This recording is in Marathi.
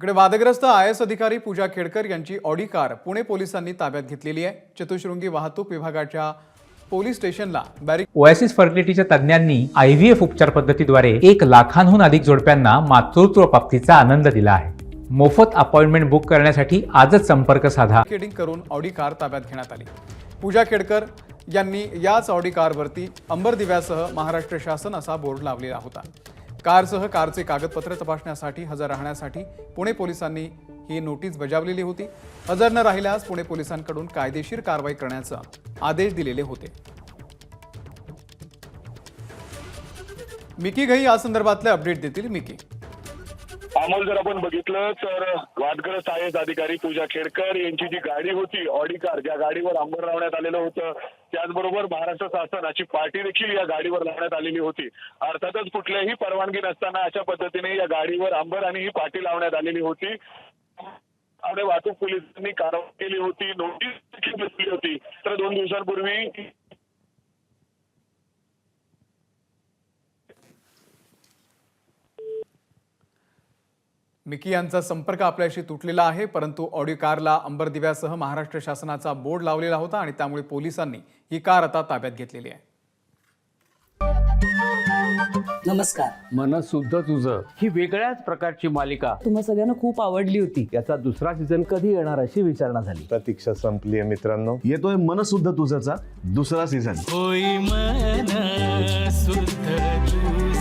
इकडे वादग्रस्त IAS अधिकारी पूजा खेडकर यांची ऑडी कार पुणे पोलिसांनी ताब्यात घेतलेली आहे। चतुश्रृंगी वाहतूक विभागाच्या पोलीस स्टेशनला ओएसिस फर्टिलिटीच्या तज्ञांनी IVF उपचार पद्धतीद्वारे 1 लाखांहून अधिक जोडप्यांना मातृत्व प्राप्तीचा आनंद दिला आहे। मोफत अपॉइंटमेंट बुक करण्यासाठी आजच संपर्क साधा। मार्केटिंग करून ऑडी कार ताब्यात घेण्यात आली। पूजा खेडकर यांनी याच ऑडी कारवरती अंबर दिव्यासह महाराष्ट्र शासन असा बोर्ड लावलेला होता। कारसह कारचे कागदपत्र तपासण्यासाठी हजर राहण्यासाठी पुणे पोलिसांनी ही नोटीस बजावलेली होती। हजर न राहिल्यास पुणे पोलिसांकडून कायदेशीर कारवाई करण्याचा आदेश दिलेले होते। मिकी घई या संदर्भातले अपडेट देतील। मिकी, अमोल, जर आपण बघितलं तर वादग्रस्त IAS अधिकारी पूजा खेडकर यांची जी गाडी होती ऑडी कार, ज्या गाडीवर अंबर लावण्यात आलेलं होतं, त्याचबरोबर महाराष्ट्र शासनाची पाटी देखील या गाडीवर लावण्यात आलेली होती। अर्थातच कुठल्याही परवानगी नसताना अशा पद्धतीने या गाडीवर अंबर आणि ही पाटी लावण्यात आलेली होती। आणि वाहतूक पोलिसांनी कारवाई केली होती, नोटीस देखील दिली होती। तर 2 दिवसांपूर्वी मिकी यांचा संपर्क आपल्याशी तुटलेला आहे, परंतु ऑडी कारला अंबर दिव्यासह महाराष्ट्र शासनाचा बोर्ड लावलेला होता आणि त्यामुळे पोलिसांनी ही कार आता ताब्यात घेतलेली आहे। नमस्कार। मन सुद्धा तुझं ही वेगळ्याच प्रकारची मालिका तुम्हा सगळ्यांना खूप आवडली होती। याचा दुसरा सीझन कधी येणार अशी विचारणा झाली। प्रतीक्षा संपली आहे मित्रांनो, येतोय मन सुद्धा तुझाचा दुसरा सीझन। होई मन सुद्धा तुझं।